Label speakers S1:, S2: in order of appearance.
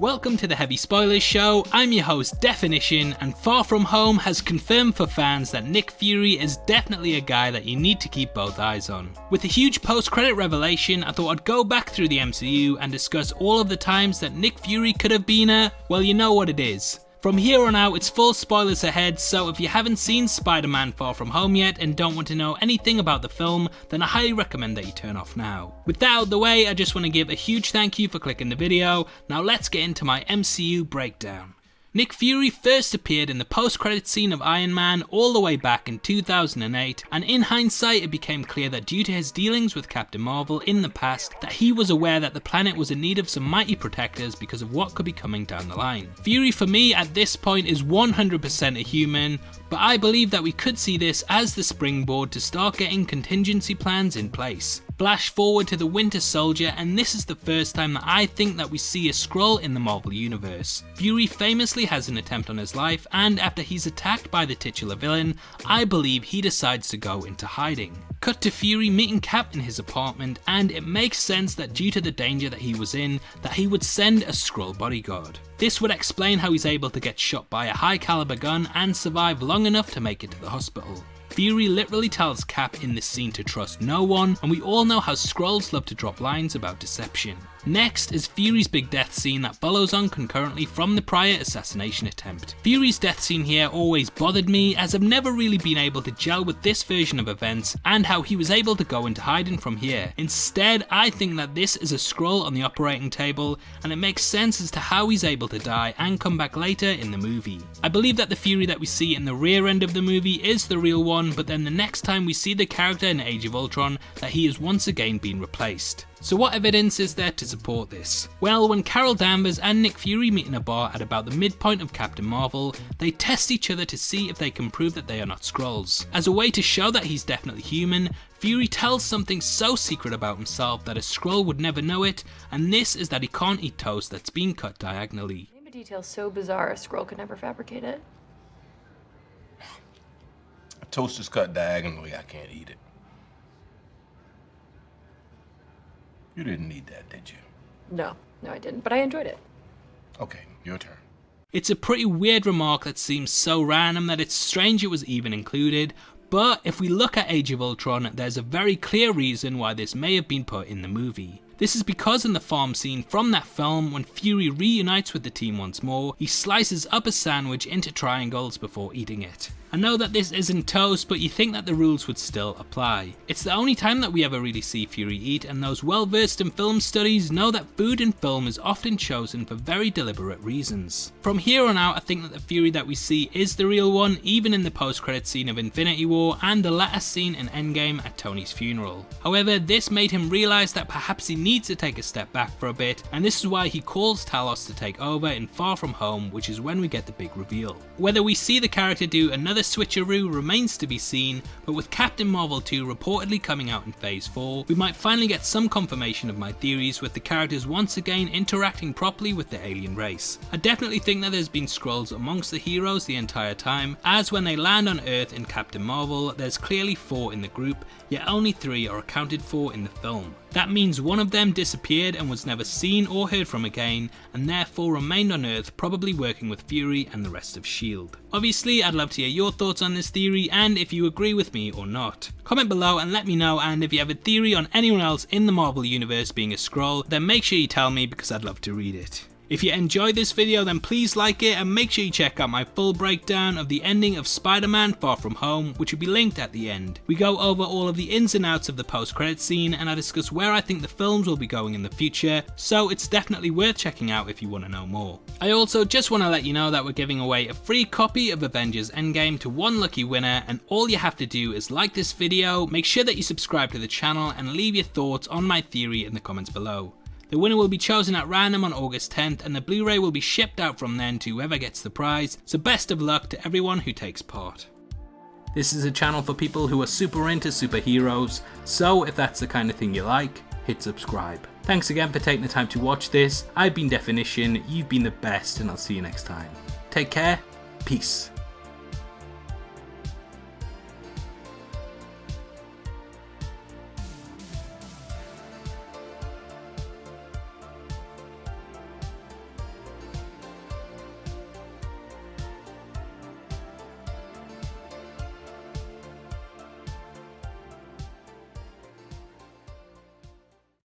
S1: Welcome to the Heavy Spoilers Show. I'm your host Definition, and Far From Home has confirmed for fans that Nick Fury is definitely a guy that you need to keep both eyes on. With a huge post-credit revelation, I thought I'd go back through the MCU and discuss all of the times that Nick Fury could have been well, you know what it is. From here on out, it's full spoilers ahead, so if you haven't seen Spider-Man Far From Home yet and don't want to know anything about the film, then I highly recommend that you turn off now. With that out of the way, I just want to give a huge thank you for clicking the video. Now let's get into my MCU breakdown. Nick Fury first appeared in the post-credits scene of Iron Man all the way back in 2008, and in hindsight it became clear that due to his dealings with Captain Marvel in the past, that he was aware that the planet was in need of some mighty protectors because of what could be coming down the line. Fury for me at this point is 100% a human, but I believe that we could see this as the springboard to start getting contingency plans in place. Flash forward to the Winter Soldier, and this is the first time that I think that we see a Skrull in the Marvel Universe. Fury famously has an attempt on his life, and after he's attacked by the titular villain, I believe he decides to go into hiding. Cut to Fury meeting Cap in his apartment, and it makes sense that due to the danger that he was in, that he would send a Skrull bodyguard. This would explain how he's able to get shot by a high caliber gun and survive long enough to make it to the hospital. Fury literally tells Cap in this scene to trust no one, and we all know how Skrulls love to drop lines about deception. Next is Fury's big death scene that follows on concurrently from the prior assassination attempt. Fury's death scene here always bothered me, as I've never really been able to gel with this version of events and how he was able to go into hiding from here. Instead, I think that this is a Skrull on the operating table, and it makes sense as to how he's able to die and come back later in the movie. I believe that the Fury that we see in the rear end of the movie is the real one, but then the next time we see the character in Age of Ultron, that he is once again being replaced. So what evidence is there to support this? Well, when Carol Danvers and Nick Fury meet in a bar at about the midpoint of Captain Marvel, they test each other to see if they can prove that they are not Skrulls. As a way to show that he's definitely human, Fury tells something so secret about himself that a Skrull would never know it, and this is that he can't eat toast that's been cut diagonally.
S2: Name a detail so bizarre a Skrull could never fabricate it.
S3: If toast is cut diagonally, I can't eat it. You didn't need that, did you?
S2: No, I didn't, but I enjoyed it.
S3: Okay, your turn.
S1: It's a pretty weird remark that seems so random that it's strange it was even included, but if we look at Age of Ultron, there's a very clear reason why this may have been put in the movie. This is because in the farm scene from that film, when Fury reunites with the team once more, he slices up a sandwich into triangles before eating it. I know that this isn't toast, but you think that the rules would still apply. It's the only time that we ever really see Fury eat, and those well versed in film studies know that food in film is often chosen for very deliberate reasons. From here on out, I think that the Fury that we see is the real one, even in the post-credit scene of Infinity War and the latter scene in Endgame at Tony's funeral. However, this made him realise that perhaps he needs to take a step back for a bit, and this is why he calls Talos to take over in Far From Home, which is when we get the big reveal. Whether we see the character do another switcheroo remains to be seen, but with Captain Marvel 2 reportedly coming out in Phase 4, we might finally get some confirmation of my theories, with the characters once again interacting properly with the alien race. I definitely think that there's been Skrulls amongst the heroes the entire time, as when they land on Earth in Captain Marvel, there's clearly 4 in the group, yet only 3 are accounted for in the film. That means one of them disappeared and was never seen or heard from again, and therefore remained on Earth, probably working with Fury and the rest of S.H.I.E.L.D. Obviously, I'd love to hear your thoughts on this theory and if you agree with me or not. Comment below and let me know, and if you have a theory on anyone else in the Marvel Universe being a Skrull, then make sure you tell me because I'd love to read it. If you enjoyed this video, then please like it, and make sure you check out my full breakdown of the ending of Spider-Man Far From Home, which will be linked at the end. We go over all of the ins and outs of the post-credit scene, and I discuss where I think the films will be going in the future, so it's definitely worth checking out if you want to know more. I also just want to let you know that we're giving away a free copy of Avengers Endgame to one lucky winner, and all you have to do is like this video, make sure that you subscribe to the channel, and leave your thoughts on my theory in the comments below. The winner will be chosen at random on August 10th, and the Blu-ray will be shipped out from then to whoever gets the prize, so best of luck to everyone who takes part. This is a channel for people who are super into superheroes, so if that's the kind of thing you like, hit subscribe. Thanks again for taking the time to watch this. I've been Definition, you've been the best, and I'll see you next time. Take care, peace.